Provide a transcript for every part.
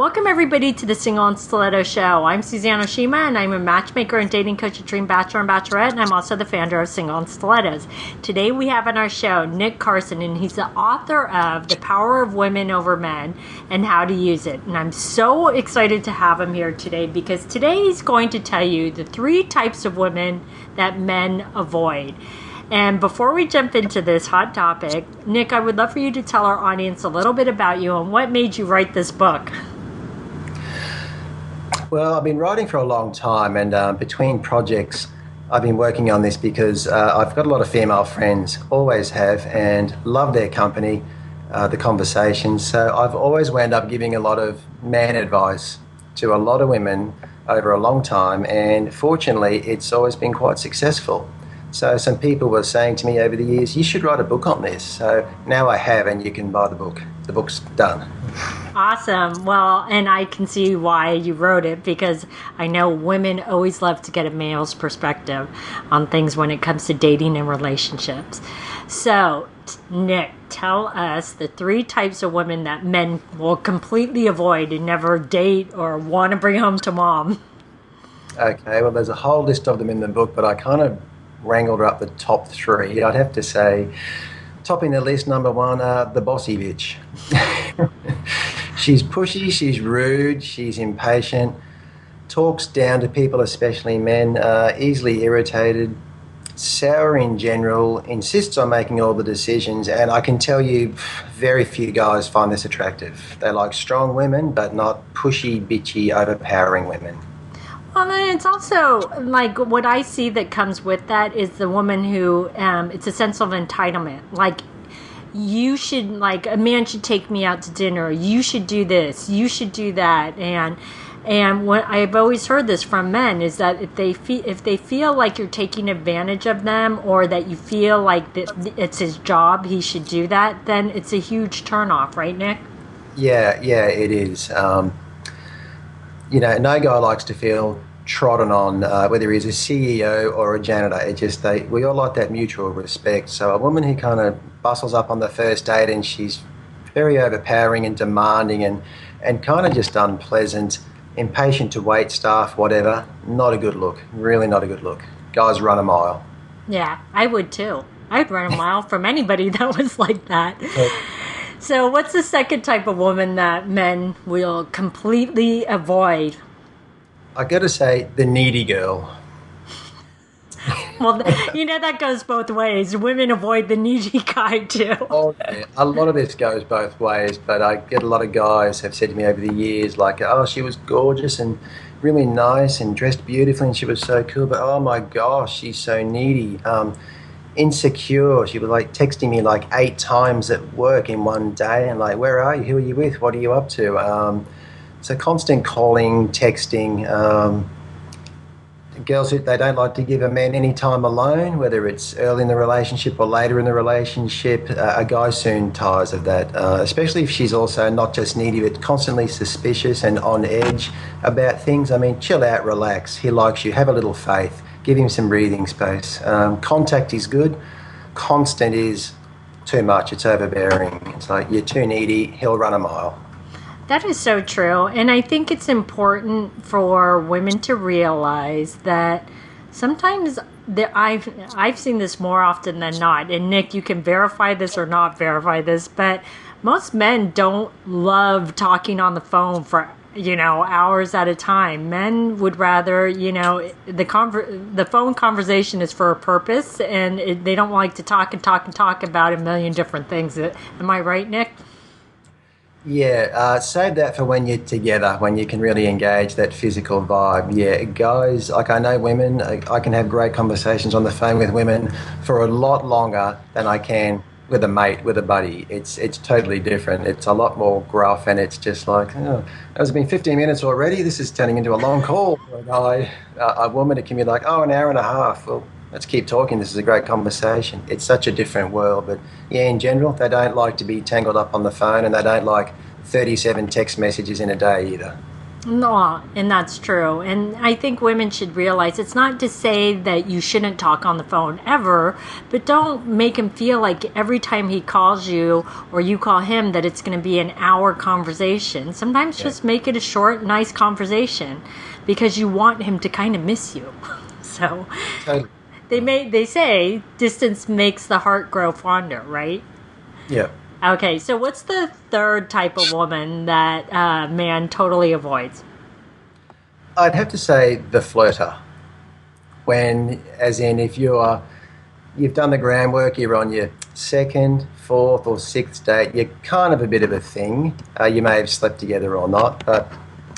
Welcome everybody to the Single and Stiletto Show. I'm Suzanne Oshima and I'm a matchmaker and dating coach at Dream Bachelor and Bachelorette, and I'm also the founder of Single and Stilettos. Today we have on our show Nick Carson, and he's the author of The Power of Women Over Men and How to Use It. And I'm so excited to have him here today because today he's going to tell you the 3 types of women that men avoid. And before we jump into this hot topic, Nick, I would love for you to tell our audience a little bit about you and what made you write this book. Well, I've been writing for a long time, and between projects, I've been working on this because I've got a lot of female friends, always have, and love their company, the conversations. So I've always wound up giving a lot of man advice to a lot of women over a long time, and fortunately, it's always been quite successful. So some people were saying to me over the years, you should write a book on this. So now I have, and you can buy the book. The book's done. Awesome. Well, and I can see why you wrote it, because I know women always love to get a male's perspective on things when it comes to dating and relationships. So, Nick, tell us the 3 types of women that men will completely avoid and never date or want to bring home to mom. Okay, well, there's a whole list of them in the book, but I kind of wrangled up the top 3. I'd have to say, topping the list, number 1, the bossy bitch. She's pushy, she's rude, she's impatient, talks down to people, especially men, easily irritated, sour in general, insists on making all the decisions, and I can tell you very few guys find this attractive. They like strong women, but not pushy, bitchy, overpowering women. Well, and it's also like what I see that comes with that is the woman who it's a sense of entitlement. Like, you should, like, a man should take me out to dinner. You should do this. You should do that. And what I've always heard this from men is that if they feel like you're taking advantage of them, or that you feel like it's his job, he should do that, then it's a huge turnoff, right, Nick? Yeah, it is. No guy likes to feel trodden on, whether he's a CEO or a janitor. We all like that mutual respect. So a woman who kind of bustles up on the first date and she's very overpowering and demanding and kind of just unpleasant, impatient to wait staff, whatever, not a good look. Really not a good look. Guys run a mile. Yeah, I would too. I'd run a mile from anybody that was like that. So what's the second type of woman that men will completely avoid? I got to say, the needy girl. Well, that goes both ways. Women avoid the needy guy too. Oh, yeah. A lot of this goes both ways, but I get a lot of guys have said to me over the years, like, oh, she was gorgeous and really nice and dressed beautifully and she was so cool, but oh my gosh, she's so needy. Insecure. She was like texting me like 8 times at work in one day, and like, where are you? Who are you with? What are you up to? So constant calling, texting. Girls, they don't like to give a man any time alone, whether it's early in the relationship or later in the relationship. A guy soon tires of that, especially if she's also not just needy, but constantly suspicious and on edge about things. I mean, chill out, relax. He likes you. Have a little faith. Give him some breathing space. Contact is good. Constant is too much. It's overbearing. It's like, you're too needy. He'll run a mile. That is so true. And I think it's important for women to realize that sometimes I've seen this more often than not. And Nick, you can verify this or not verify this, but most men don't love talking on the phone for hours at a time. Men would rather, the phone conversation is for a purpose, and they don't like to talk about a million different things. Am I right, Nick? Yeah, save that for when you're together, when you can really engage that physical vibe. Yeah, guys, like, I know women, I can have great conversations on the phone with women for a lot longer than I can with a mate, with a buddy. It's totally different. It's a lot more gruff, and it's just like, oh, it's been 15 minutes already. This is turning into a long call for a guy. A woman, it can be like, oh, an hour and a half. Well, let's keep talking. This is a great conversation. It's such a different world. But yeah, in general, they don't like to be tangled up on the phone, and they don't like 37 text messages in a day either. No, and that's true. And I think women should realize it's not to say that you shouldn't talk on the phone ever, but don't make him feel like every time he calls you or you call him that it's going to be an hour conversation. Sometimes just make it a short, nice conversation because you want him to kind of miss you. So Totally. they say distance makes the heart grow fonder, right? Yeah. Okay, so what's the third type of woman that man totally avoids? I'd have to say the flirter. When, as in, if you've done the groundwork, you're on your second, fourth, or sixth date, you're kind of a bit of a thing. You may have slept together or not, but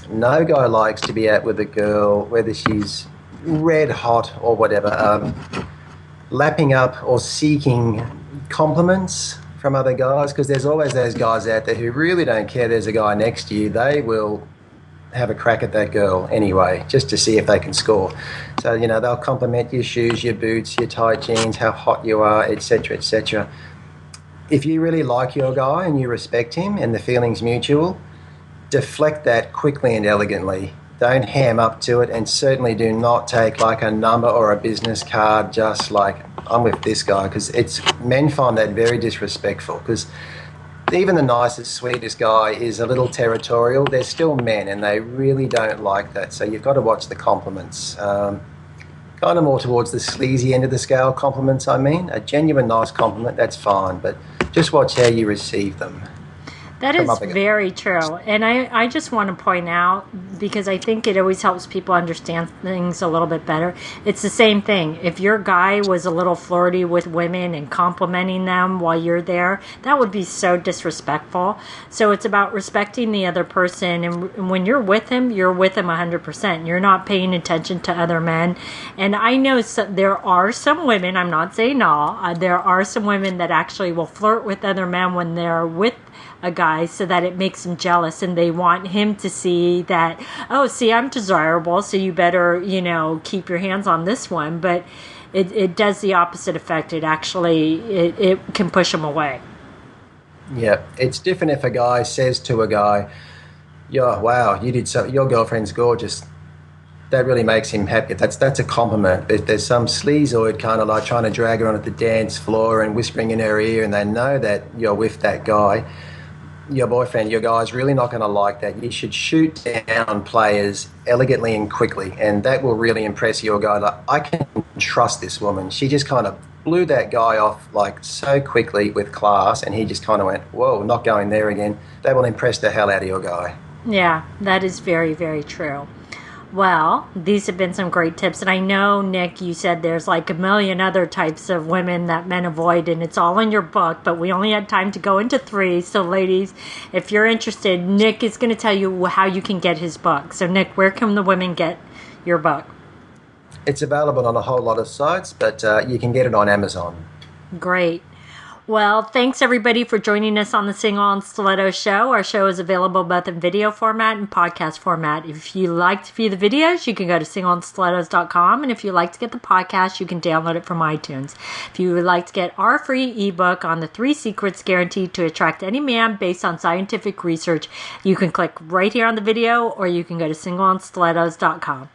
no guy likes to be out with a girl, whether she's red hot or whatever, lapping up or seeking compliments from other guys, because there's always those guys out there who really don't care there's a guy next to you. They will have a crack at that girl anyway, just to see if they can score. So, they'll compliment your shoes, your boots, your tight jeans, how hot you are, etc., etc. If you really like your guy and you respect him and the feeling's mutual, deflect that quickly and elegantly. Don't ham up to it, and certainly do not take like a number or a business card just like, I'm with this guy, because men find that very disrespectful, because even the nicest, sweetest guy is a little territorial. They're still men and they really don't like that. So you've got to watch the compliments. Kind of more towards the sleazy end of the scale compliments, I mean. A genuine nice compliment, that's fine, but just watch how you receive them. That is very true. And I just want to point out, because I think it always helps people understand things a little bit better. It's the same thing. If your guy was a little flirty with women and complimenting them while you're there, that would be so disrespectful. So it's about respecting the other person. And when you're with him 100%. You're not paying attention to other men. And I know there are some women, I'm not saying all, there are some women that actually will flirt with other men when they're with a guy, so that it makes him jealous, and they want him to see that, oh, see, I'm desirable, so you better, keep your hands on this one. But it does the opposite effect. It actually, it can push him away. Yeah, it's different if a guy says to a guy, "Yeah, wow, you did so. Your girlfriend's gorgeous." That really makes him happy. That's a compliment. There's some sleazoid kind of like trying to drag her on at the dance floor and whispering in her ear, and they know that you're with that guy. Your boyfriend, your guy's really not going to like that. You should shoot down players elegantly and quickly, and that will really impress your guy. Like, I can trust this woman. She just kind of blew that guy off like so quickly with class, and he just kind of went, whoa, not going there again. That will impress the hell out of your guy. Yeah, that is very, very true. Well, these have been some great tips. And I know, Nick, you said there's like a million other types of women that men avoid, and it's all in your book, but we only had time to go into 3. So, ladies, if you're interested, Nick is going to tell you how you can get his book. So, Nick, where can the women get your book? It's available on a whole lot of sites, but you can get it on Amazon. Great. Well, thanks everybody for joining us on the Single and Stiletto Show. Our show is available both in video format and podcast format. If you like to view the videos, you can go to singleandstilettos.com. And if you like to get the podcast, you can download it from iTunes. If you would like to get our free ebook on the 3 secrets guaranteed to attract any man based on scientific research, you can click right here on the video, or you can go to singleandstilettos.com.